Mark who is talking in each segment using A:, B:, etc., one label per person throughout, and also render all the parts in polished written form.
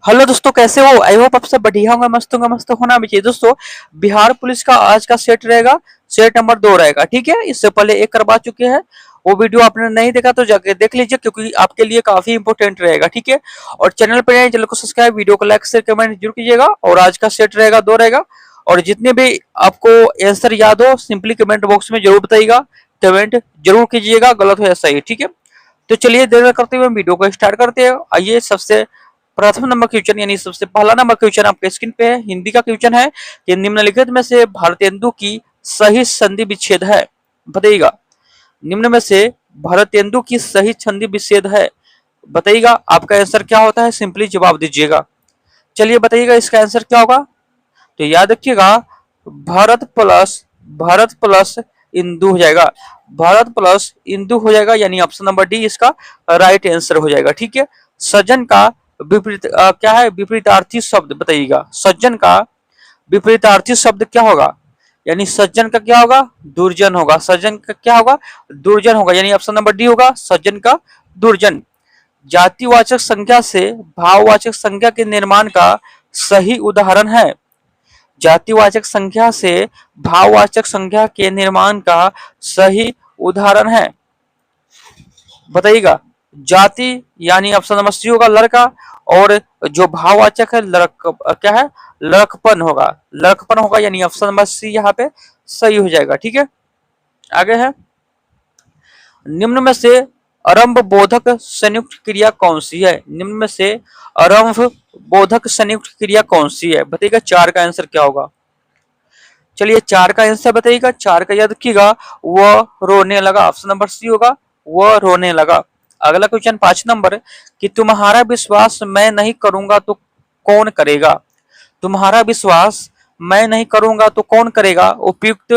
A: Hello दोस्तों, कैसे हो? आई होप आप सब बढ़िया होंगे, मस्त होना भी चाहिए। दोस्तों, बिहार पुलिस का आज का सेट रहेगा, सेट नंबर 2 रहेगा। ठीक है, इससे पहले एक करवा चुके हैं। वो वीडियो आपने नहीं देखा तो जाके देख लीजिए, क्योंकि आपके लिए काफी इंपॉर्टेंट रहेगा। ठीक है, और चैनल पर नए, चैनल को सब्सक्राइब, वीडियो को लाइक शेयर कमेंट जरूर कीजिएगा। और आज का सेट रहेगा 2 रहेगा। और जितने भी आपको आंसर याद हो, सिंपली कमेंट बॉक्स में जरूर बताइएगा, कमेंट जरूर कीजिएगा, गलत हो या सही। ठीक है, तो चलिए देर न करते हुए वीडियो को स्टार्ट करते हैं। आइए, सबसे प्रथम नंबर क्वेश्चन यानी सबसे पहला नंबर क्वेश्चन आपके स्क्रीन पे है। हिंदी का क्वेश्चन है कि निम्नलिखित में से भारतेंदु की सही संधि विच्छेद है, बताइएगा। निम्न में से भारतेंदु की सही संधि विच्छेद है, बताइएगा। आपका आंसर क्या होता है, सिंपली जवाब दीजिएगा। चलिए बताइएगा इसका आंसर क्या होगा। तो याद रखिएगा, भारत प्लस इंदु हो जाएगा। भारत प्लस इंदु हो जाएगा, यानी ऑप्शन नंबर डी इसका राइट आंसर हो जाएगा। ठीक है, सज्जन का विपरीत क्या है, विपरीतार्थी शब्द बताइएगा। सज्जन का विपरीतार्थी शब्द क्या होगा, यानी सज्जन का क्या होगा, दुर्जन होगा। सज्जन का क्या होगा, दुर्जन होगा, यानी ऑप्शन नंबर डी होगा, सज्जन का दुर्जन। जातिवाचक संख्या से भाववाचक संख्या के निर्माण का सही उदाहरण है। जातिवाचक संख्या से भाववाचक संख्या के निर्माण का सही उदाहरण है, बताइएगा। जाति यानी ऑप्शन नंबर सी होगा, लड़का। और जो भाववाचक है लड़क क्या है, लड़कपन होगा। लड़कपन होगा, यानी ऑप्शन नंबर सी यहाँ पे सही हो जाएगा। ठीक है, आगे है, निम्न में से आरंभ बोधक संयुक्त क्रिया कौन सी है। निम्न में से आरंभ बोधक संयुक्त क्रिया कौन सी है, बताइएगा। 4 का आंसर क्या होगा। चलिए 4 का आंसर बताइएगा। 4 का याद रखिएगा, वह रोने लगा, ऑप्शन नंबर सी होगा, वह रोने लगा। अगला क्वेश्चन 5 नंबर, कि तुम्हारा विश्वास मैं नहीं करूंगा तो कौन करेगा। तुम्हारा विश्वास मैं नहीं करूंगा तो कौन करेगा, उपयुक्त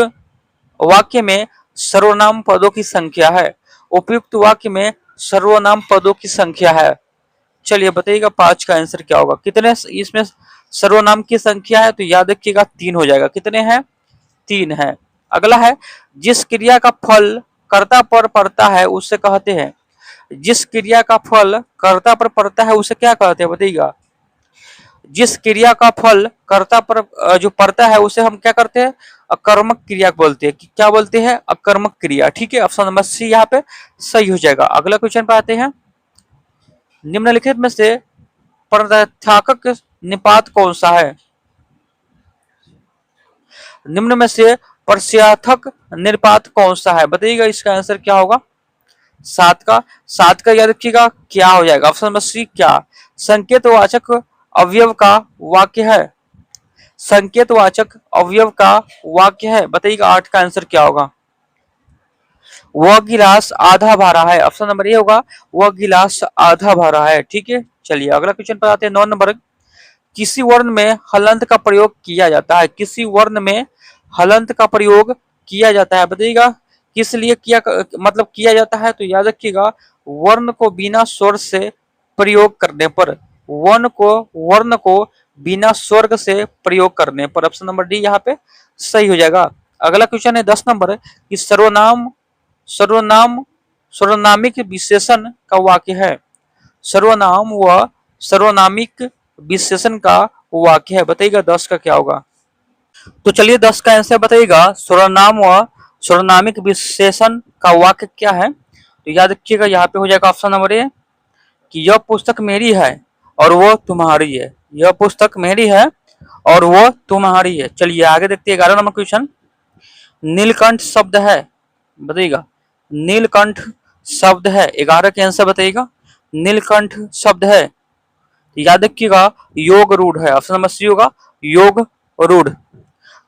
A: वाक्य में सर्वनाम पदों की संख्या है। उपयुक्त वाक्य में सर्वनाम पदों की संख्या है। चलिए बताइएगा 5 का आंसर क्या होगा। कितने इसमें सर्वनाम की संख्या है, तो याद रखिएगा 3 हो जाएगा। कितने हैं, 3 है। अगला है, जिस क्रिया का फल कर्ता पर पड़ता है उसे कहते हैं। जिस क्रिया का फल कर्ता पर पड़ता है उसे क्या कहते हैं, बताइएगा। जिस क्रिया का फल कर्ता पर जो पड़ता है उसे हम क्या करते हैं, अकर्मक क्रिया बोलते हैं। क्या बोलते हैं, अकर्मक क्रिया। ठीक है, ऑप्शन नंबर सी यहाँ पे सही हो जाएगा। अगला क्वेश्चन पे आते हैं, निम्नलिखित में से प्रत्याथक निपात कौन सा है। निम्न में से प्रत्याथक निपात कौन सा है, बताइएगा। इसका आंसर क्या होगा, 7 का याद रखिएगा, क्या हो जाएगा, ऑप्शन नंबर सी क्या। संकेतवाचक अवयव का वाक्य है। संकेतवाचक अवयव का वाक्य है, बताइएगा। 8 का आंसर क्या होगा। वह गिलास आधा भरा है, ऑप्शन नंबर ए होगा, वह गिलास आधा भरा है। ठीक है, चलिए अगला क्वेश्चन पर आते हैं। 9 नंबर, किसी वर्ण में हलंत का प्रयोग किया जाता है। किसी वर्ण में हलंत का प्रयोग किया जाता है, बताइएगा। किस लिए किया मतलब किया जाता है, तो याद रखिएगा, वर्ण को बिना स्वर से प्रयोग करने पर। वर्ण को बिना स्वर्ग से प्रयोग करने पर, ऑप्शन नंबर डी यहाँ पे सही हो जाएगा। अगला क्वेश्चन है 10 नंबर, कि सर्वनाम सर्वनामिक विशेषण का वाक्य है। सर्वनाम व सर्वनामिक विशेषण का वाक्य है, बताइएगा। 10 का क्या होगा। तो चलिए 10 का आंसर बताइएगा, सर्वनाम व सर्वनामिक विशेषण का वाक्य क्या है। तो याद रखिएगा, यहाँ पे हो जाएगा ऑप्शन नंबर ए, कि यह पुस्तक मेरी है और वो तुम्हारी है। यह पुस्तक मेरी है और वो तुम्हारी है। चलिए आगे देखते हैं 11 नंबर क्वेश्चन, नीलकंठ शब्द है, बताइएगा। नीलकंठ शब्द है, 11 के आंसर बताइएगा। नीलकंठ शब्द है, याद रखिएगा, योग रूढ़ है, ऑप्शन नंबर सी होगा, योग रूढ़।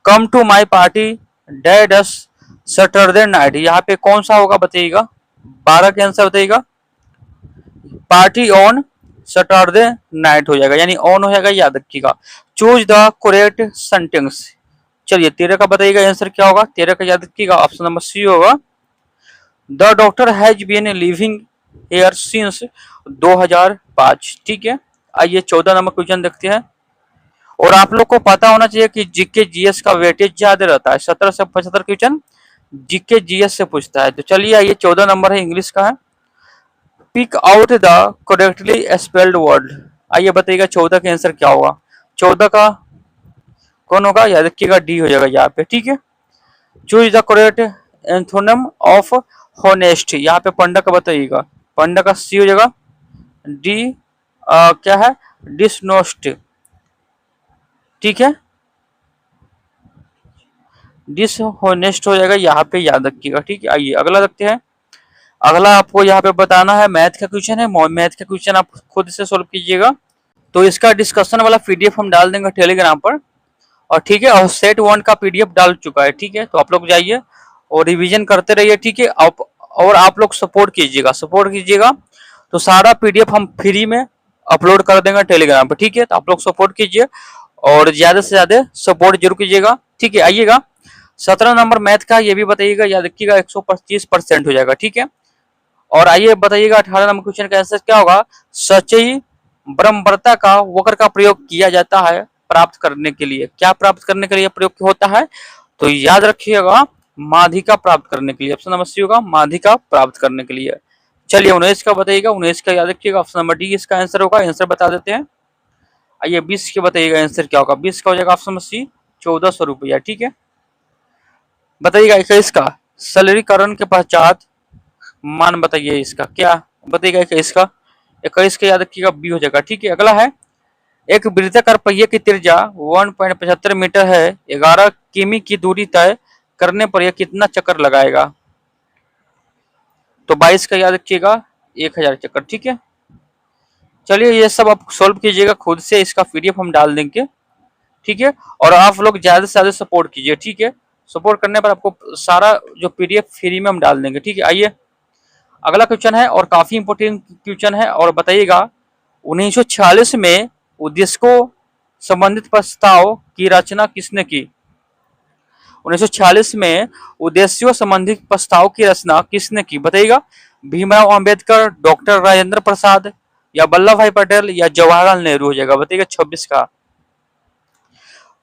A: Come to my party dad's Saturday night, यहाँ पे कौन सा होगा, बताइएगा। 12 के आंसर बताइएगा। पार्टी ऑन सैटरडे नाइट हो जाएगा, यानी ऑन हो जाएगा, याद रखिएगा। Choose the correct sentence. चलिए 13 का बताइएगा आंसर क्या होगा। 13 का याद रखिएगा, ऑप्शन नंबर सी होगा, the doctor has been living here since 2005। ठीक है, आइए 14 नंबर क्वेश्चन देखते हैं। और आप लोग को पता होना चाहिए कि जीके जीएस का वेटेज ज्यादा रहता है। 17 से 75 क्वेश्चन जीके जीएस से पूछता है। तो चलिए आइए 14 नंबर है, इंग्लिश का है। Pick out the correctly spelled word. आइए बताइएगा 14 का आंसर क्या होगा। 14 का कौन होगा, याद रखिएगा डी हो जाएगा यहाँ पे, ठीक है। Choose the correct antonym of honest, यहाँ पे पंडा का बताइएगा, पंडा का सी हो जाएगा। डी क्या है, डिसनोस्ट, ठीक है, डिसहोनेस्ट हो जाएगा यहाँ पे, याद रखिएगा, ठीक है। आइए अगला देखते हैं। अगला आपको यहाँ पे बताना है, मैथ का क्वेश्चन है, मैथ का क्वेश्चन आप खुद से सोल्व कीजिएगा। तो इसका डिस्कशन वाला पीडीएफ हम डाल देंगे टेलीग्राम पर, और ठीक है, और सेट 1 का पीडीएफ डाल चुका है, ठीक है। तो आप लोग जाइए और रिवीजन करते रहिए, ठीक है। और आप लोग सपोर्ट कीजिएगा, सपोर्ट कीजिएगा, तो सारा पीडीएफ हम फ्री में अपलोड कर देंगे टेलीग्राम पर, ठीक है। तो आप लोग सपोर्ट कीजिए और ज्यादा से ज्यादा सपोर्ट जरूर कीजिएगा, ठीक है। आइएगा 17 नंबर मैथ का, ये भी बताइएगा, याद रखिएगा 125% हो जाएगा, ठीक है। और आइए बताइएगा 18 नंबर क्वेश्चन का आंसर क्या होगा। सच्ची ब्रह्मवर्ता का वक्र का प्रयोग किया जाता है प्राप्त करने के लिए, क्या प्राप्त करने के लिए प्रयोग होता है, तो याद रखिएगा माध्यिका प्राप्त करने के लिए। ऑप्शन नंबर सी होगा माध्यिका प्राप्त करने के लिए। चलिए 19 का बताइएगा, 19 का याद रखिएगा, ऑप्शन नंबर डी इसका आंसर होगा। आंसर बता देते हैं। आइए 20 के बताइएगा आंसर क्या होगा। 20 का हो जाएगा ऑप्शन नंबर सी 1400 रुपया, ठीक है। बताइएगा 21 का सरलीकरण के पश्चात मान बताइए इसका, क्या बताइएगा 21 का। 21 का याद रखिएगा बी हो जाएगा, ठीक है। अगला है, एक वृत्ताकार पहिए की त्रिज्या 1.75 मीटर है, 11 किमी की दूरी तय करने पर यह कितना चक्कर लगाएगा, तो 22 का याद रखिएगा 1000 चक्कर, ठीक है। चलिए ये सब आप सोल्व कीजिएगा खुद से, इसका पीडीएफ हम डाल देंगे, ठीक है। और आप लोग ज्यादा से ज्यादा सपोर्ट कीजिए, ठीक है। सपोर्ट करने पर आपको सारा जो पीडीएफ फ्री में हम डाल देंगे, ठीक है। आइए अगला क्वेश्चन है, और काफी इंपोर्टेंट क्वेश्चन है, और बताइएगा 1946 में उद्देश्य को संबंधित प्रस्ताव की रचना किसने की। 1946 में उद्देश्यों संबंधित प्रस्ताव की रचना किसने की, बताइएगा। भीमराव अंबेडकर, डॉक्टर राजेंद्र प्रसाद, या वल्लभ भाई पटेल, या जवाहरलाल नेहरू हो जाएगा, बताइएगा 26 का।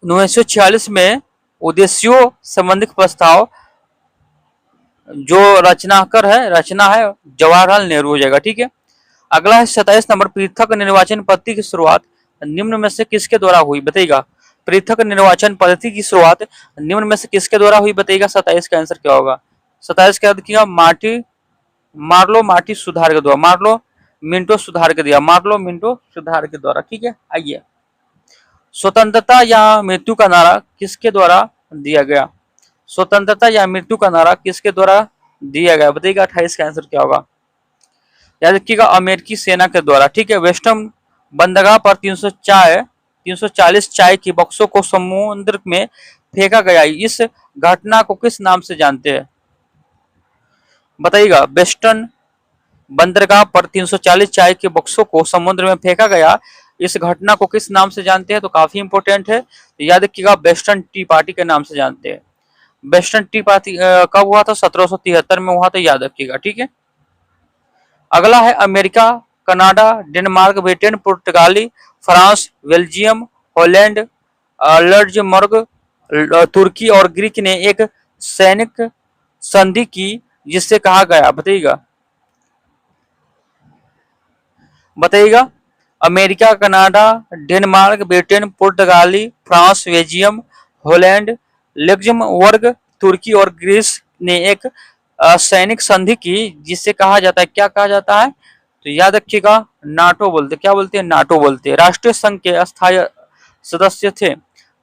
A: 1946 में उद्देश्यों संबंधित प्रस्ताव जो रचना है जवाहरलाल नेहरू हो जाएगा, ठीक है। अगला है 27 नंबर, पृथक निर्वाचन पद्धति की शुरुआत निम्न में से किसके द्वारा हुई, बताइएगा। पृथक निर्वाचन पद्धति की शुरुआत निम्न में से किसके द्वारा हुई, बताइएगा। 27 का आंसर क्या होगा। 27 का देखिएगा मार्लो मार्टी सुधार के द्वारा, मार्लो मिंटो सुधार के दिया, मार्लो मिंटो सुधार के द्वारा, ठीक है। आइए स्वतंत्रता या मृत्यु का नारा किसके द्वारा दिया गया, स्वतंत्रता या मृत्यु का नारा किसके द्वारा दिया गया, बताइएगा। 28 का आंसर क्या होगा। याद रखिएगा अमेरिकी सेना के द्वारा, ठीक है। वेस्टर्न बंदरगाह पर 340 चाय की बक्सों को समुद्र में फेंका गया, इस घटना को किस नाम से जानते हैं, बताइएगा। वेस्टर्न बंदरगाह पर 340 चाय के बक्सों को समुद्र में फेंका गया, इस घटना को किस नाम से जानते हैं, तो काफी इंपोर्टेंट है, तो याद रखिएगा वेस्टर्न टी पार्टी के नाम से जानते हैं। वेस्टर्न टी पार्टी कब हुआ था, 1773 में हुआ था, याद रखिएगा, ठीक है। अगला है अमेरिका, कनाडा, डेनमार्क, ब्रिटेन, पुर्तगाली, फ्रांस, बेल्जियम, हॉलैंड, लग्जमबर्ग, तुर्की और ग्रीक ने एक सैनिक संधि की जिससे कहा गया, बताइएगा। बताइएगा अमेरिका, कनाडा, डेनमार्क, ब्रिटेन, पुर्तगाली, फ्रांस, बेल्जियम, हॉलैंड, लग्जमबर्ग, तुर्की और ग्रीस ने एक सैनिक संधि की जिससे कहा जाता है, क्या कहा जाता है, तो याद रखिएगा नाटो बोलते, क्या बोलते हैं, नाटो बोलते हैं। राष्ट्रीय संघ के अस्थायी सदस्य थे,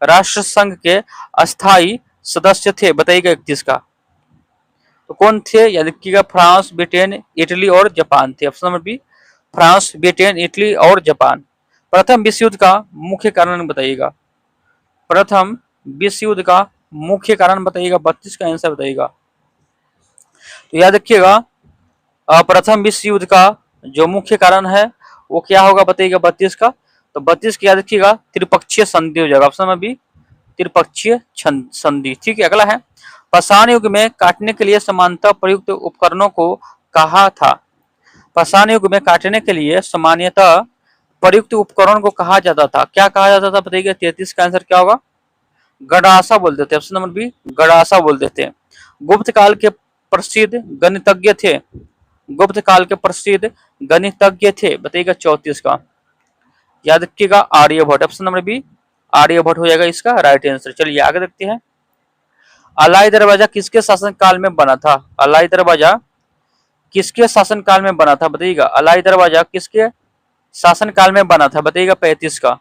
A: राष्ट्र संघ के अस्थायी सदस्य थे, बताइएगा 31 का। तो कौन थे, याद रखिएगा फ्रांस, ब्रिटेन, इटली और जापान थे। Option number B France, Britain, Italy और जापान। प्रथम विश्व युद्ध का मुख्य कारण बताइएगा, प्रथम विश्व युद्ध का मुख्य कारण बताइएगा। 32 का आंसर बताइएगा। तो याद रखिएगा प्रथम विश्व युद्ध का जो मुख्य कारण है वो क्या होगा, बताइएगा 32 का। तो 32 की याद रखिएगा त्रिपक्षीय संधि हो जाएगा, ऑप्शन नंबर बी त्रिपक्षीय संधि, ठीक है। अगला है पाषाण युग में काटने के लिए समानता प्रयुक्त उपकरणों को कहा था, पाषाण युग में काटने के लिए सामान्यतः प्रयुक्त उपकरण को कहा जाता था, क्या कहा जाता था, बताइएगा। 33 का आंसर क्या होगा, गडासा बोलते थे, ऑप्शन नंबर बी गडासा बोलते थे। गुप्त काल के प्रसिद्ध गणितज्ञ थे, गुप्त काल के प्रसिद्ध गणितज्ञ थे, बताइएगा 34 का। याद रखिएगा Aryabhata, option number B Aryabhata हो जाएगा इसका राइट आंसर। चलिए आगे देखते हैं। अलाई दरवाजा किसके शासन काल में बना था? अलाई दरवाजा किसके शासन काल में बना था बताइएगा? अलाई दरवाजा किसके शासन काल में बना था बताइएगा? 35 का।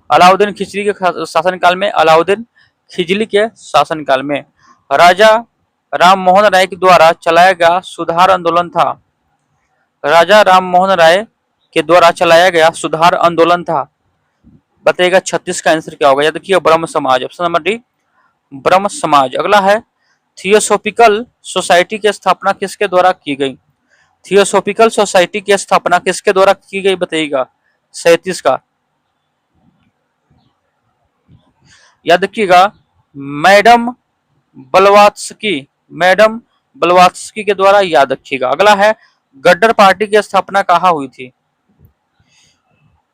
A: अलाउद्दीन खिलजी के शासन काल में, अलाउद्दीन खिलजी के शासन काल में। राजा राम मोहन राय के द्वारा चलाया गया सुधार आंदोलन था। राजा राम मोहन राय के द्वारा चलाया गया सुधार आंदोलन था बताइएगा? 36 का आंसर क्या होगा? याद रखिए ब्रह्म समाज, ऑप्शन नंबर डी ब्रह्म समाज। अगला है थियोसोफिकल सोसाइटी की स्थापना किसके द्वारा की गई? थियोसोफिकल सोसाइटी की स्थापना किसके द्वारा की गई बताइएगा? 37 का। याद रखिएगा मैडम ब्लवात्स्की, मैडम ब्लवात्स्की के द्वारा, याद रखिएगा। अगला है गद्दर पार्टी की स्थापना कहाँ हुई थी?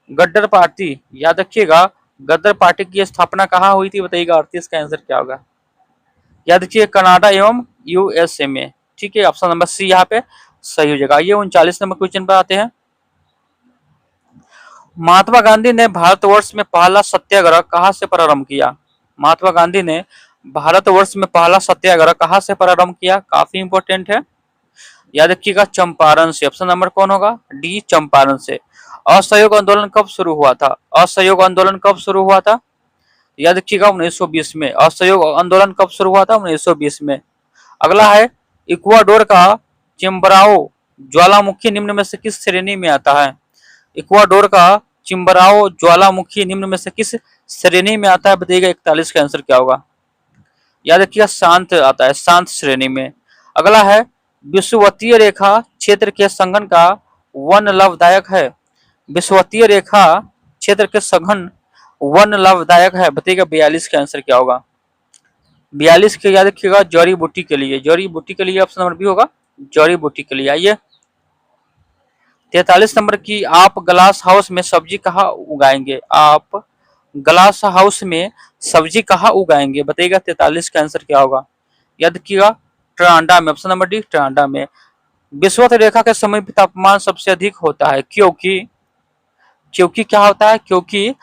A: गद्दर पार्टी, याद रखिएगा गद्दर पार्टी की स्थापना कहाँ हुई थी बताइएगा? 38 का आंसर क्या होगा? याद रखिए कनाडा एवं यूएसए में। ठीक है, ऑप्शन नंबर सी यहाँ पे सही हो जाएगा। आइए 39 नंबर क्वेश्चन पर आते हैं। महात्मा गांधी ने भारतवर्ष में पहला सत्याग्रह कहाँ से प्रारंभ किया? महात्मा गांधी ने भारतवर्ष में पहला सत्याग्रह कहाँ से प्रारंभ किया? काफी इंपॉर्टेंट है, याद रखिएगा चंपारण से। ऑप्शन नंबर कौन होगा? डी चंपारण से। असहयोग आंदोलन कब शुरू हुआ था? असहयोग आंदोलन कब शुरू हुआ था? याद रखिएगा 1920 में। असहयोग आंदोलन कब शुरू हुआ था? 1920 में। अगला है इक्वाडोर का चिम्बराओ ज्वालामुखी निम्न में से किस श्रेणी में आता है? इक्वाडोर का चिम्बराओ ज्वालामुखी निम्न में से किस श्रेणी में आता है बताइएगा? 41 का आंसर क्या होगा? याद रखिएगा शांत आता है, शांत श्रेणी में। अगला है विषुवतीय रेखा क्षेत्र के संघन का वन लाभदायक है। विषुवतीय रेखा क्षेत्र के संघन वन लाभदायक है बताइएगा? 42 का आंसर क्या होगा? 42 के याद रखिएगा जड़ी बूटी के लिए, जड़ी बूटी के लिए ऑप्शन नंबर बी होगा जड़ी बूटी के लिए। आइए 43 नंबर की, आप ग्लास हाउस में सब्जी कहाँ उगाएंगे? आप ग्लास हाउस में सब्जी कहाँ उगाएंगे बताइएगा? 43 का आंसर क्या होगा? याद रखिएगा टरांडा में, ऑप्शन नंबर डी टरांडा में। विषुवत रेखा के समीप तापमान सबसे अधिक होता है क्योंकि, क्योंकि क्या होता है? क्योंकि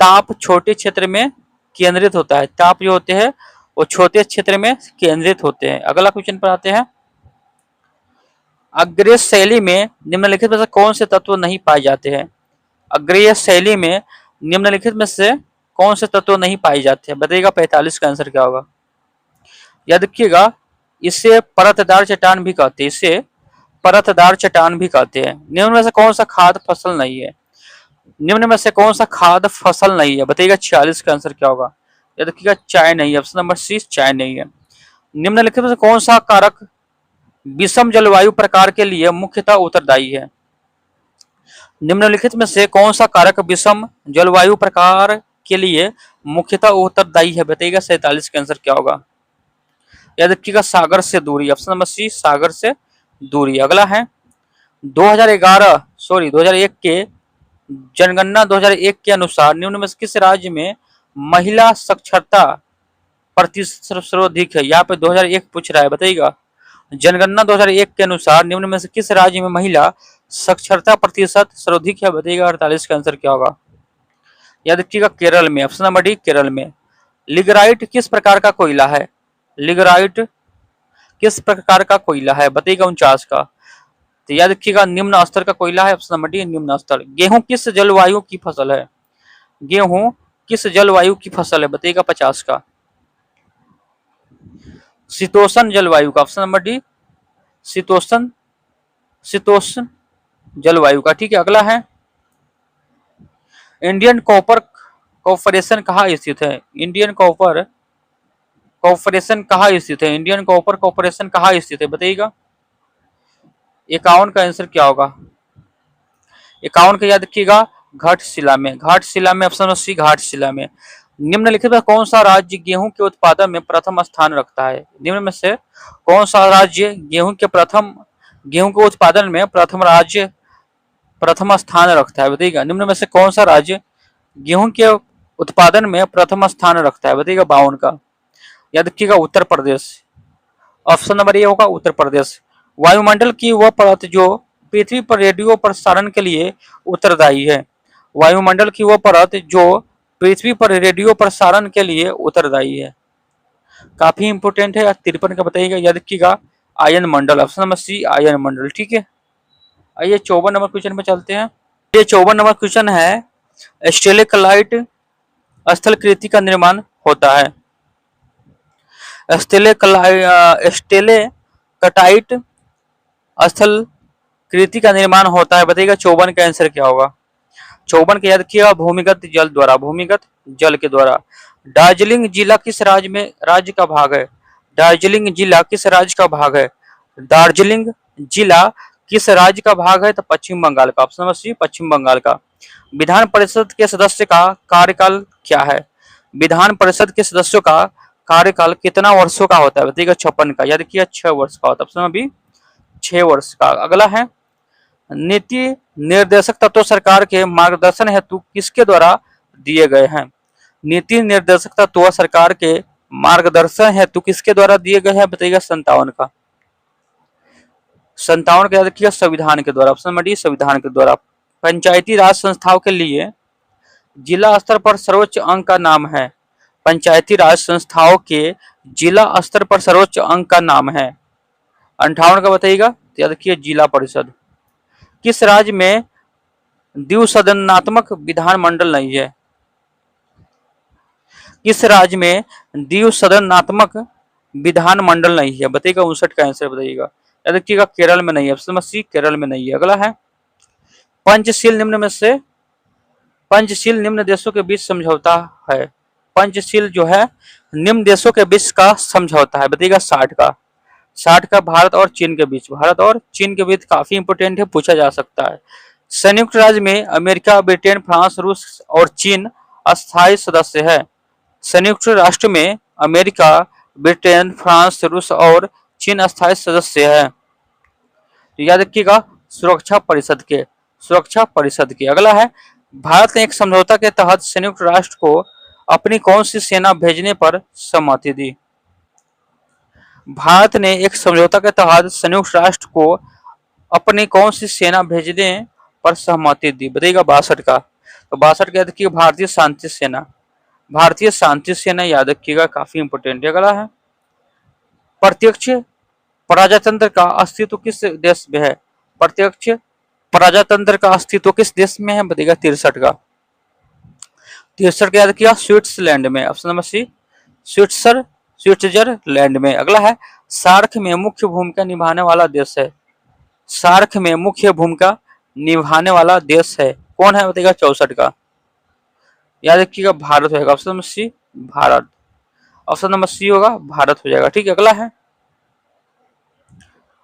A: ताप छोटे क्षेत्र में केंद्रित होता है। ताप जो होते हैं वो छोटे क्षेत्र में केंद्रित होते हैं। अगला क्वेश्चन पर आते हैं। अग्रेय शैली में निम्नलिखित में से कौन से तत्व नहीं पाए जाते हैं? अग्रेय शैली में निम्नलिखित में से कौन से तत्व नहीं पाए जाते हैं बताइएगा? 45 का आंसर क्या होगा? याद रखिएगा इसे परतदार चट्टान भी कहते हैं, इसे परतदार चट्टान भी कहते हैं। निम्न में से कौन सा खाद्य फसल नहीं है? निम्न में से कौन सा खाद्य फसल नहीं है बताइएगा? 46 का आंसर क्या होगा? याद रखिएगा चाय नहीं है, ऑप्शन नंबर सी चाय नहीं है। निम्नलिखित में से कौन सा कारक विषम जलवायु प्रकार के लिए मुख्यतः उत्तरदायी है? निम्नलिखित में से कौन सा कारक विषम जलवायु प्रकार के लिए मुख्यतः उत्तरदायी है बताइएगा? 47 का आंसर क्या होगा? याद रखिएगा सागर से दूरी, ऑप्शन नंबर सी सागर से दूरी। अगला है 2001 के जनगणना 2001 के अनुसार निम्न में से किस राज्य में महिला साक्षरता प्रतिशत सर्वाधिक है? यहाँ पे 2001 पूछ रहा है बताइएगा। जनगणना 2001 के अनुसार निम्न में से किस राज्य में महिला साक्षरता प्रतिशत सर्वाधिक है बताइएगा? 48 का आंसर क्या होगा? याद रखिएगा केरल में, ऑप्शन नंबर डी केरल में। लिग्राइट किस प्रकार का कोयला है? लिग्राइट किस प्रकार का कोयला है बताइएगा? 49 का। तो याद रखिएगा निम्न स्तर का कोयला है, ऑप्शन नंबर डी निम्न स्तर। गेहूं किस जलवायु की फसल है? गेहूं किस जलवायु की फसल है बताइएगा? 50 का। शीतोष्ण जलवायु का, ऑप्शन नंबर डी शीतोष्ण, शीतोष्ण जलवायु का। ठीक है, अगला है इंडियन कॉपर कॉर्पोरेशन कहाँ स्थित है? इंडियन कॉपर कॉर्पोरेशन कहाँ स्थित है? इंडियन कॉपर कॉर्पोरेशन कहाँ स्थित है बताइएगा? 51 का आंसर क्या होगा? 51 का याद रखिएगा घाटशिला में, घाटशिला में, ऑप्शन सी घाटशिला में। निम्नलिखित में कौन सा राज्य गेहूं के उत्पादन में प्रथम स्थान रखता है? निम्न में से कौन सा राज्य गेहूं के उत्पादन में प्रथम स्थान रखता है बताइएगा? निम्न में से कौन सा राज्य गेहूं के उत्पादन में प्रथम स्थान रखता है बताइएगा? 52 का। याद रखिएगा Uttar Pradesh, option number A होगा उत्तर प्रदेश। वायुमंडल की वह परत जो पृथ्वी पर रेडियो प्रसारण के लिए उत्तरदायी है, वायुमंडल की वो परत जो पृथ्वी पर रेडियो प्रसारण के लिए उत्तरदायी है। काफी इंपोर्टेंट है। 53 का बताइएगा, याद रखिएगा। आयन मंडल, ऑप्शन नंबर सी आयन मंडल, ठीक है। आइए 54 नंबर क्वेश्चन पे चलते हैं। ये 54 नंबर क्वेश्चन है, स्टेलेक्लाइट स्थलकृति का निर्माण होता है। स्टेलेकटाइट स्थल कृति का निर्माण होता है, बताइएगा 54 का आंसर क्या होगा। 54 का याद किया, भूमिगत जल द्वारा, भूमिगत जल के द्वारा। दार्जिलिंग जिला किस राज्य का भाग है। दार्जिलिंग जिला किस राज्य का भाग है। दार्जिलिंग जिला किस राज्य का भाग है, तो पश्चिम बंगाल का, ऑप्शन नंबर सी पश्चिम बंगाल का। विधान परिषद के सदस्य का कार्यकाल क्या है। विधान परिषद के सदस्यों का कार्यकाल कितना वर्षों का होता है, बताइएगा 56 का, याद किया 6 वर्ष का होता है, ऑप्शन नंबर बी 6 वर्ष का। अगला है, नीति निर्देशक तत्व सरकार के मार्गदर्शन हेतु किसके द्वारा दिए गए हैं। नीति निर्देशक तत्व सरकार के मार्गदर्शन हेतु किसके द्वारा दिए गए हैं, बताइएगा 57 का। 57 का याद रखिएगा, संविधान के द्वारा, ऑप्शन नंबर डी संविधान के द्वारा। पंचायती राज संस्थाओं के लिए जिला स्तर पर सर्वोच्च अंक का नाम है। पंचायती राज संस्थाओं के जिला स्तर पर सर्वोच्च अंक का नाम है। 58 का बताइएगा, याद रखिए जिला परिषद। किस राज्य में द्विसदनात्मक विधानमंडल नहीं है। किस राज्य में द्विसदनात्मक विधानमंडल नहीं है, बताइएगा 59 का आंसर बताइएगा। याद रखिएगा केरल में नहीं है, ऑप्शन नंबर सी केरल में नहीं है। अगला है, पंचशील निम्न में से पंचशील निम्न देशों के बीच समझौता है। पंचशील जो है निम्न देशों के बीच का समझौता है, बताइएगा 60 का। 60 का भारत और चीन के बीच, भारत और चीन के बीच काफी इंपोर्टेंट है, पूछा जा सकता है। संयुक्त राज्य में अमेरिका, ब्रिटेन, फ्रांस, रूस और चीन अस्थायी सदस्य है। संयुक्त राष्ट्र में अमेरिका, ब्रिटेन, फ्रांस, रूस और चीन अस्थायी सदस्य है। तो याद रखिएगा सुरक्षा परिषद के। अगला है, भारत ने एक समझौता के तहत संयुक्त राष्ट्र को अपनी कौन सी सेना भेजने पर सहमति दी। भारत ने एक समझौता के तहत संयुक्त राष्ट्र को अपनी कौन सी सेना भेजने पर सहमति दी, बताइएगा 62 का। तो 62 का याद रखिएगा भारतीय शांति सेना, भारतीय शांति सेना याद रखिएगा, काफी इंपोर्टेंट है। अगला है, प्रत्यक्ष प्रजातंत्र का अस्तित्व किस देश में है। प्रत्यक्ष प्रजातंत्र का अस्तित्व किस देश में है, बताइएगा 63 का। 63 का याद किया स्विट्जरलैंड में, ऑप्शन नंबर सी स्विट्जरलैंड में। अगला है, सार्क में मुख्य भूमिका निभाने वाला देश है। सार्क में मुख्य भूमिका निभाने वाला देश है, कौन है, बताइएगा 64 का। याद रखिएगा भारत होगा, option number C Bharat, option number C होगा भारत हो जाएगा, ठीक है। अगला है,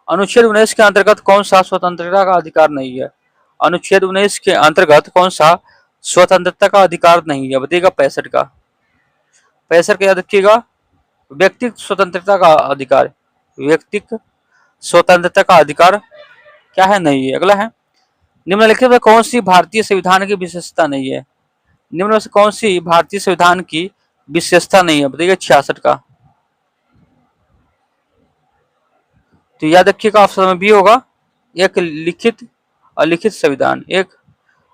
A: अनुच्छेद 19 के अंतर्गत कौन सा स्वतंत्रता का अधिकार नहीं है। अनुच्छेद 19 के अंतर्गत कौन सा स्वतंत्रता का अधिकार नहीं है, बताइएगा 65 का। 65 का याद रखिएगा व्यक्तिगत स्वतंत्रता का अधिकार, व्यक्तिगत स्वतंत्रता का अधिकार क्या है, नहीं है। अगला है, निम्नलिखित में कौन सी भारतीय संविधान की विशेषता नहीं है। निम्न में से कौन सी भारतीय संविधान की विशेषता नहीं है, बताइएगा 66 का। तो याद रखिएगा ऑप्शन में बी होगा, एक लिखित अलिखित संविधान, एक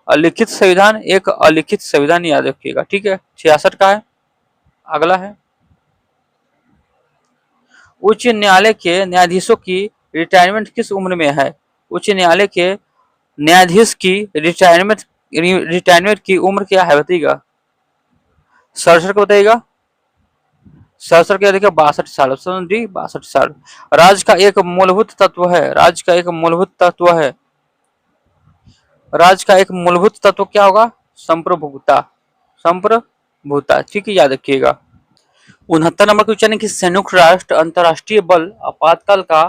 A: अलिखित संविधान, एक अलिखित संविधान, याद रखिएगा, ठीक है। 66 का है। अगला है, उच्च न्यायालय के न्यायाधीशों की रिटायरमेंट किस उम्र में है। उच्च न्यायालय के न्यायाधीश की रिटायरमेंट की उम्र क्या है, बताइएगा 67 को बताइएगा। 67 क्या देखिए 62 साल, ऑप्शन डी 62 साल। राज्य का एक मूलभूत तत्व है, राज्य का एक मूलभूत तत्व है, राज्य का एक मूलभूत तत्व क्या होगा, संप्रभुता, संप्रभुता, ठीक है, याद रखिएगा। 69 नंबर क्वेश्चन है कि संयुक्त राष्ट्र अंतर्राष्ट्रीय बल आपातकाल का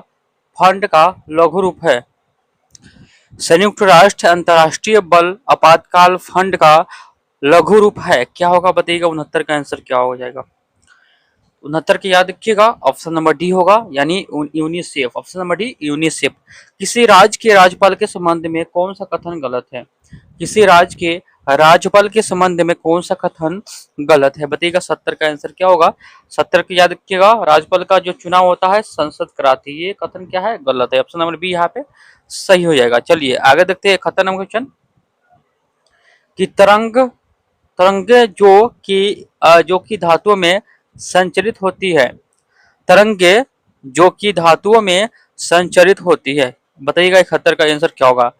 A: फंड का लघु रूप है। संयुक्त राष्ट्र अंतर्राष्ट्रीय बल आपातकाल फंड का लघु रूप है, क्या होगा, बताइएगा 69 का आंसर क्या हो जाएगा। 69 की याद रखिएगा, ऑप्शन नंबर डी होगा, यानी UNICEF, option number D UNICEF. किसी राज्य के राज्यपाल के संबंध में कौन सा कथन गलत है। किसी राज्य के राज्यपाल के संबंध में कौन सा कथन गलत है, बताइएगा 70 का आंसर क्या होगा। 70 की याद रखिएगा, राज्यपाल का जो चुनाव होता है संसद कराती है, ये कथन क्या है, गलत है, ऑप्शन नंबर बी यहाँ पे सही हो जाएगा। चलिए आगे देखते हैं 71 नंबर क्वेश्चन। कि तरंगे जो कि धातुओं में संचरित होती है। तरंगे जो कि धातुओं में संचरित होती है। बताइएगा 71 का आंसर क्या होगा।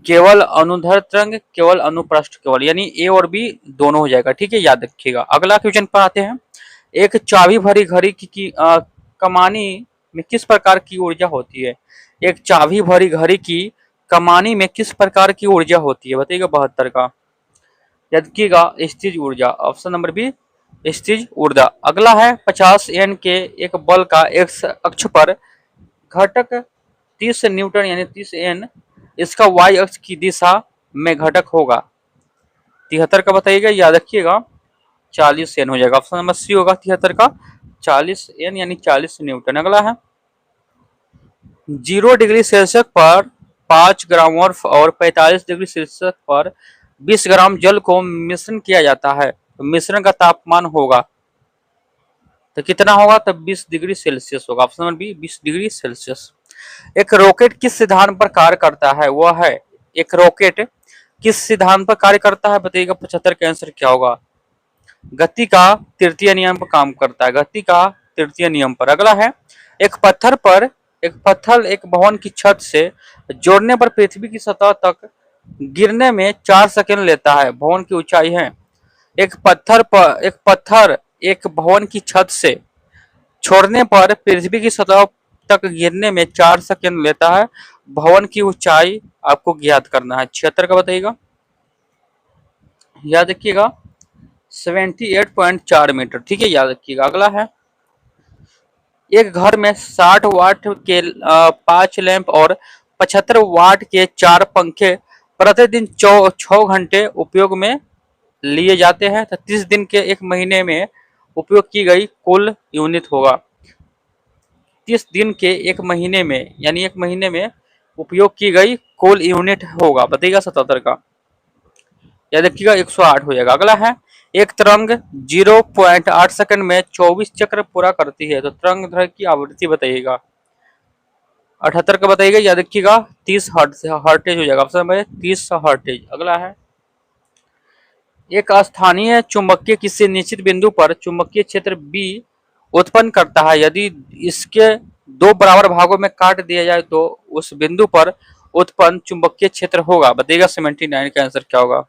A: केवल अनुदैर्ध्य तरंग, केवल अनुप्रस्थ केवल, यानी ए और बी दोनों हो जाएगा। ठीक है, याद रखिएगा। अगला क्वेश्चन पर आते हैं। एक चाबी भरी घड़ी की कमानी में किस प्रकार की ऊर्जा होती है। एक चाबी भरी घड़ी की कमानी में किस प्रकार की ऊर्जा होती है। बताइएगा 72 का। याद रखिएगा स्थिज ऊर्जा, ऑप्शन नंबर बी स्थिज ऊर्जा। अगला है 50 एन के एक बल का एक्स अक्ष पर घटक 30 न्यूटन यानी 30 एन, इसका वाई अक्ष की दिशा में घटक होगा। 73 का बताइएगा, याद रखिएगा 40 एन हो जाएगा। ऑप्शन नंबर सी होगा 73 का 40 एन यानी 40 न्यूटन। अगला है 0 डिग्री सेल्सियस पर 5 ग्राम और 45 डिग्री सेल्सियस पर 20 ग्राम जल को मिश्रण किया जाता है, तो मिश्रण का तापमान होगा तो कितना होगा, तो 20 डिग्री सेल्सियस होगा। Option number B 20 degree Celsius. एक रॉकेट किस सिद्धांत पर कार्य करता है, वह है एक रॉकेट किस सिद्धांत पर कार्य करता है। बताइएगा 75 का आंसर क्या होगा। गति का तृतीय नियम पर काम करता है, गति का तृतीय नियम पर। अगला है एक पत्थर एक भवन की छत से जोड़ने पर पृथ्वी की सतह तक गिरने में 4 सेकंड लेता है। भवन की ऊंचाई है। एक पत्थर एक भवन की छत से छोड़ने पर पृथ्वी की सतह तक गिरने में 4 सेकंड लेता है। भवन की ऊंचाई आपको ज्ञात करना है। 76 का बताइएगा, याद रखिएगा 78.4 मीटर। ठीक है, याद रखिएगा। अगला है एक घर में 60 वाट के 5 लैंप और 75 वाट के 4 पंखे प्रतिदिन 6 घंटे उपयोग में लिए जाते हैं, तो 30 दिन के एक महीने में उपयोग की गई कुल यूनिट होगा। 30 दिन के एक महीने में यानी एक महीने में उपयोग की गई कुल यूनिट होगा। बताइएगा 77 का, याद रखिएगा 108 हो जाएगा। अगला है एक तरंग 0.8 सेकंड में 24 चक्र पूरा करती है, तो तरंग दैर्घ्य की आवृत्ति बताइएगा। 78 का बताइएगा, याद रखिएगा 30 हर्टेज हो जाएगा। Option number 30 hertz. अगला है एक स्थानीय चुंबकीय किसी निश्चित बिंदु पर चुंबकीय क्षेत्र बी उत्पन्न करता है। यदि इसके दो बराबर भागों में काट दिया जाए तो उस बिंदु पर उत्पन्न चुंबकीय क्षेत्र होगा। बताइएगा 79 का आंसर क्या होगा।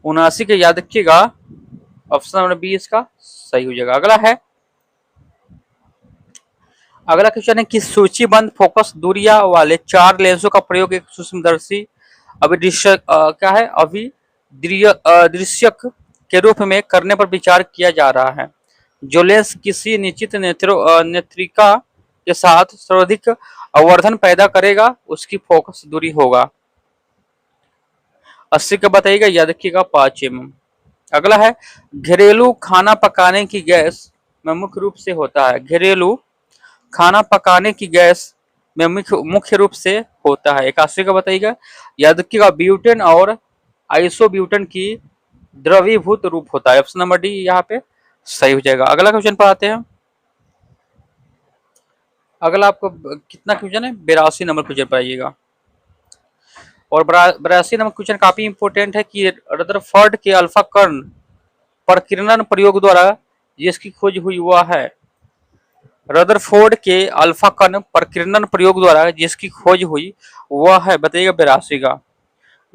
A: 79 के याद रखिएगा, ऑप्शन नंबर बी इसका सही हो जाएगा। अगला क्वेश्चन है कि सूचीबद्ध फोकस दूरियां वाले 4 लेंसों का प्रयोग एक सूक्ष्मदर्शी अभिदृश्यक के रूप में करने पर विचार किया जा रहा है। जो लेंस किसी निश्चित नेत्रिका के साथ सर्वाधिक आवर्धन पैदा करेगा उसकी फोकस दूरी होगा। 80 का बताइएगा, याद रखिएगा 5 mm। अगला है घरेलू खाना पकाने की गैस में मुख्य रूप से होता है। घरेलू खाना पकाने की गैस में मुख्य रूप से होता है। 81 का बताइएगा, याद रखिएगा ब्यूटेन और आइसोब्यूटेन की द्रवीभूत रूप होता है। ऑप्शन नंबर डी यहाँ पे सही हो जाएगा। अगला क्वेश्चन पर आते हैं। अगला आपको कितना क्वेश्चन है, 82 नंबर क्वेश्चन पर आइएगा। और 82 नंबर क्वेश्चन काफी इंपोर्टेंट है कि रदरफोर्ड के अल्फा कर्ण प्रकीर्णन प्रयोग द्वारा जिसकी खोज हुई वह है। रदरफोर्ड के अल्फा कण प्रकीर्णन प्रयोग द्वारा जिसकी खोज हुई वह है। बताइएगा 82 का।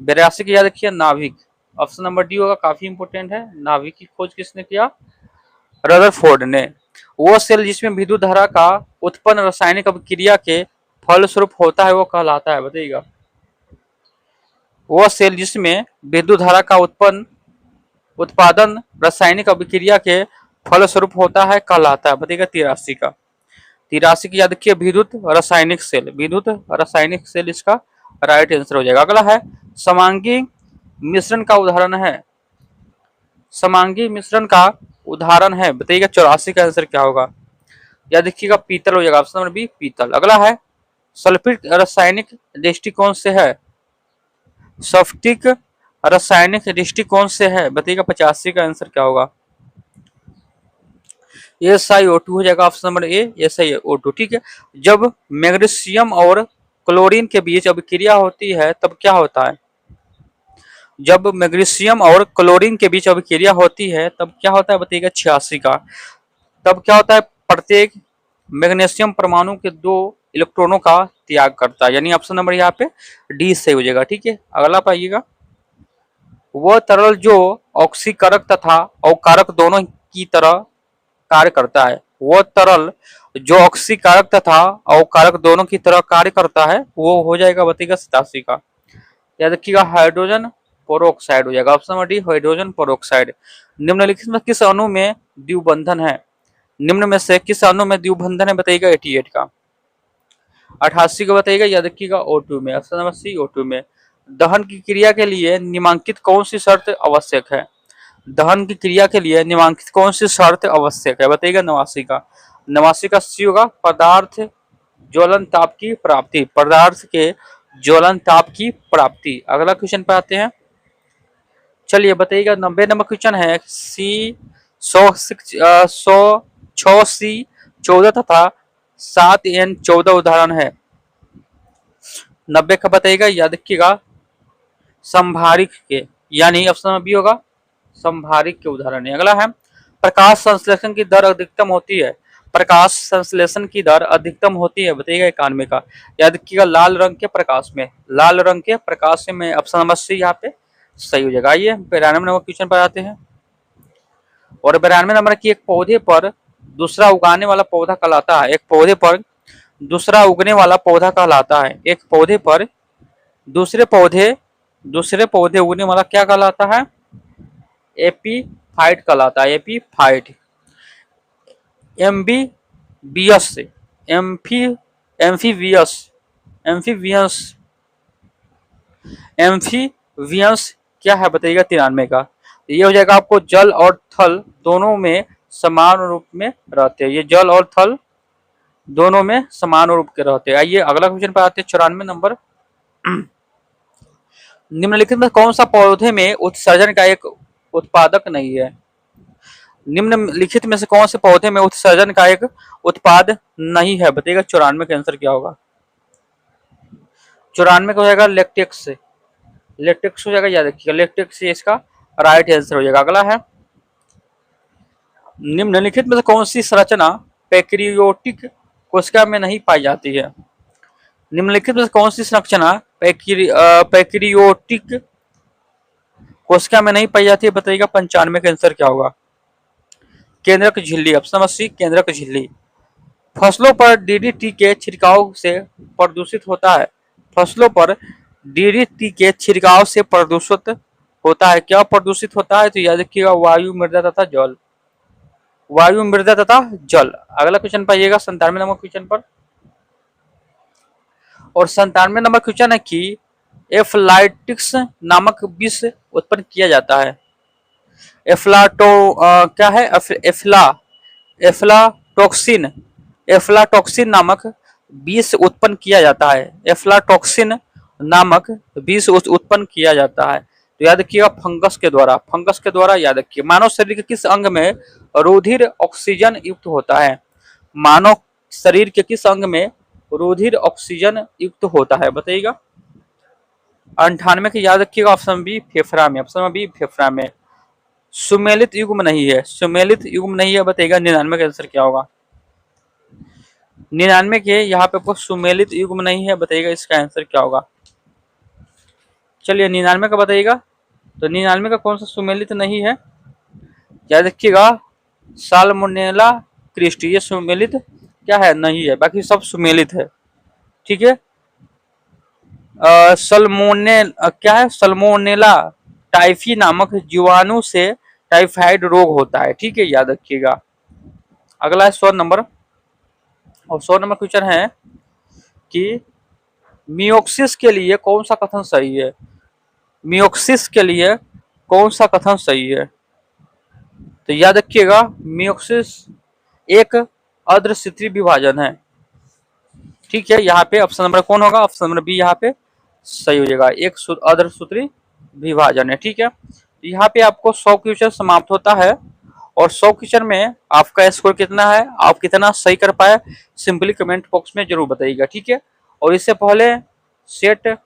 A: 82 की याद रखिए नाभिक, ऑप्शन नंबर डी होगा, काफी इंपोर्टेंट है। नाभिक की खोज किसने किया, रदरफोर्ड ने। वो सेल जिसमें विद्युत धारा का उत्पन्न रासायनिक अभिक्रिया के फलस्वरूप होता है वो कहलाता है। बताइएगा वो सेल जिसमें विद्युत धारा का उत्पादन रासायनिक अभिक्रिया के फलस्वरूप होता है कहलाता है। बताइएगा 83 का। 83 की याद रखिए विद्युत रासायनिक सेल, विद्युत रासायनिक सेल इसका राइट आंसर हो जाएगा। अगला है समांगी मिश्रण का उदाहरण है। समांगी मिश्रण का उदाहरण है, बताइएगा 84 का आंसर क्या होगा। याद रखिएगा पीतल हो जाएगा। ऑप्शन नंबर बी पीतल। अगला है सल्फिक रासायनिक दृष्टिकोण से है। सल्फिक रासायनिक दृष्टिकोण से है, बताइएगा 85 का आंसर क्या होगा। SiO2 हो जाएगा। Option number A SiO2। ठीक है, जब मैग्नीशियम और क्लोरीन के बीच अभिक्रिया होती है तब क्या होता है, जब मैग्नीशियम और क्लोरीन के बीच अभिक्रिया होती है तब क्या होता है बताइएगा 86 का। तब क्या होता है, प्रत्येक मैग्नीशियम परमाणु के 2 इलेक्ट्रॉनों का त्याग करता है, यानी ऑप्शन नंबर यहाँ पे डी सही हो जाएगा। ठीक है, अगला पाइएगा, वह तरल जो ऑक्सीकारक तथा अवकारक दोनों की तरह कार्य करता है। वह तरल जो ऑक्सीकारक तथा अवकारक दोनों की तरह कार्य करता है वो हो जाएगा बताइएगा 87 का। याद रखिएगा हाइड्रोजन पेरोक्साइड हो जाएगा, option number D hydrogen peroxide. निम्नलिखित में किस अणु में द्विबंधन है? निम्न में से किस अणु में द्विबंधन है बताइएगा 88 का। 88 का बताइएगा, याद रखिएगा O2 में, ऑप्शन नंबर सी O2 में। दहन की क्रिया के लिए निम्नलिखित कौन सी शर्त आवश्यक है? दहन की क्रिया के लिए निम्नलिखित कौन सी शर्त आवश्यक है बताइएगा 89 का। 89 का सी होगा पदार्थ ज्वलन ताप की प्राप्ति, पदार्थ के ज्वलन ताप की प्राप्ति। अगला क्वेश्चन पे आते हैं, चलिए बताइएगा 90 नंबर क्वेश्चन है। सी 6 सी 14 तथा 7 N 14 उदाहरण है। 90 का बताइएगा, याद रखिएगा संभारिक के, यानी ऑप्शन में बी होगा संभारिक के उदाहरण है। अगला है प्रकाश संश्लेषण की दर अधिकतम होती है। प्रकाश संश्लेषण की दर अधिकतम होती है बताइएगा 91 का। याद रखिएगा लाल रंग के प्रकाश में, लाल रंग के प्रकाश में, ऑप्शन नंबर सी यहाँ पे सही हो जाएगा। आइए 92 नंबर क्वेश्चन पर आते हैं, और 92 नंबर की एक पौधे पर दूसरा उगाने वाला पौधा कहलाता है। एक पौधे पर दूसरा उगने वाला पौधा कहलाता है। एक पौधे पर दूसरे पौधे उगने वाला क्या कहलाता है? एपीफाइट कहलाता है, एपीफाइट। एम्बीबियस, एम्फीबियस, एम्फीबियस, एम्फीबियस क्या है बताइएगा 93 का। ये हो जाएगा आपको जल और थल दोनों में समान रूप में रहते हैं। ये जल और थल दोनों में समान रूप के रहते हैं। आइए अगला क्वेश्चन पर आते हैं 94 नंबर। निम्नलिखित में कौन सा पौधे में उत्सर्जन का एक उत्पादक नहीं है? निम्नलिखित में से कौन से पौधे में उत्सर्जन का एक उत्पाद नहीं है बताइएगा 94 का आंसर क्या होगा? 94 का हो जाएगा लेक्टेक्स, लेक्टेक्स हो जाएगा, याद रखिएगा लेक्टेक्स इसका राइट आंसर हो जाएगा। अगला है निम्नलिखित में से कौन सी संरचना पैक्रियोटिक कोशिका में नहीं पाई जाती है? निम्नलिखित में से कौन सी संरचना पैक्रियोटिक कोशिका में नहीं पाई जाती है बताइएगा 95 का आंसर क्या होगा? केंद्रक झिल्ली, ऑप्शन नंबर सी केंद्रक झिल्ली। फसलों पर डीडीटी के छिड़काव से प्रदूषित होता है। फसलों पर डीडीटी के छिड़काव से प्रदूषित होता है, क्या प्रदूषित होता है? तो याद रखिएगा वायु, मृदा तथा जल, वायु, मृदा तथा जल। अगला क्वेश्चन पाइएगा 97 नंबर क्वेश्चन पर, और 97 नंबर क्वेश्चन है कि एफ्लाइटिक्स नामक विष उत्पन्न किया जाता है। क्या है? एफ्लाटॉक्सिन, एफ्लाटॉक्सिन नामक विष उत्पन्न किया जाता है। एफ्लाटॉक्सिन नामक विष उत्पन्न किया जाता है, तो याद रखिएगा फंगस के द्वारा, फंगस के द्वारा। याद रखिए मानव शरीर के किस अंग में रुधिर ऑक्सीजन युक्त होता है? मानव शरीर के किस अंग में रुधिर ऑक्सीजन युक्त होता है बताइएगा 98 की। याद रखिएगा ऑप्शन बी फेफड़ा में, ऑप्शन बी फेफड़ा में। सुमेलित युग्म नहीं है, सुमेलित युग्म नहीं है बताइएगा 99 का आंसर क्या होगा? 99 के यहाँ पे आपको सुमेलित युग्म नहीं है बताइएगा, इसका आंसर क्या होगा? चलिए 99 का बताइएगा, तो 99 का कौन सा सुमेलित नहीं है? याद रखिएगा साल्मोनेला क्रिस्टी, ये सुमेलित क्या है? नहीं है, बाकी सब सुमेलित है। ठीक है, क्या है? सल्मोनेला टाइफी नामक जीवाणु से टाइफाइड रोग होता है। ठीक है, याद रखिएगा। अगला है 100 नंबर, और 100 नंबर क्वेश्चन है कि मियोक्सिस के लिए कौन सा कथन सही है? मियोक्सिस के लिए कौन सा कथन सही है? तो याद रखिएगा मियोक्सिस एक अर्धसूत्री विभाजन है। ठीक है, यहाँ पे ऑप्शन नंबर कौन होगा? ऑप्शन नंबर बी यहाँ पे सही हो जाएगा, एक अर्धसूत्री विभाजन है। ठीक है, यहाँ पे आपको 100 क्वेश्चन समाप्त होता है, और 100 क्वेश्चन में आपका स्कोर कितना है, आप कितना सही कर पाए, सिंपली कमेंट बॉक्स में जरूर बताइएगा। ठीक है, और इससे पहले सेट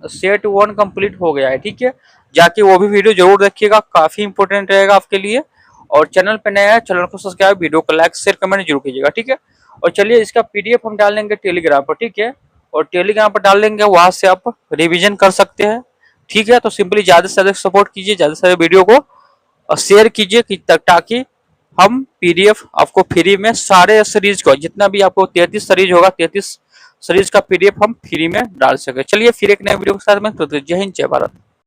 A: सेट 1 कंप्लीट हो गया है, ठीक है। जाके वो भी वीडियो जरूर देखिएगा, काफी इंपॉर्टेंट रहेगा आपके लिए। और चैनल पे नया है, चैनल को सब्सक्राइब, वीडियो को लाइक शेयर कमेंट जरूर कीजिएगा, ठीक है। और चलिए इसका पीडीएफ हम डाल देंगे टेलीग्राम पर, ठीक है। और टेलीग्राम पर डाल देंगे, वहां से आप रिविजन कर सकते हैं, ठीक है। तो सिंपली ज्यादा से ज्यादा सपोर्ट कीजिए, ज्यादा से ज्यादा वीडियो को शेयर कीजिए ताकि हम पीडीएफ आपको फ्री में सारे सीरीज को, जितना भी आपको 33 सीरीज होगा, 33 सीरीज का पीडीएफ हम फ्री में डाल सके। चलिए फिर एक नए वीडियो के साथ में, तो जय हिंद जय भारत।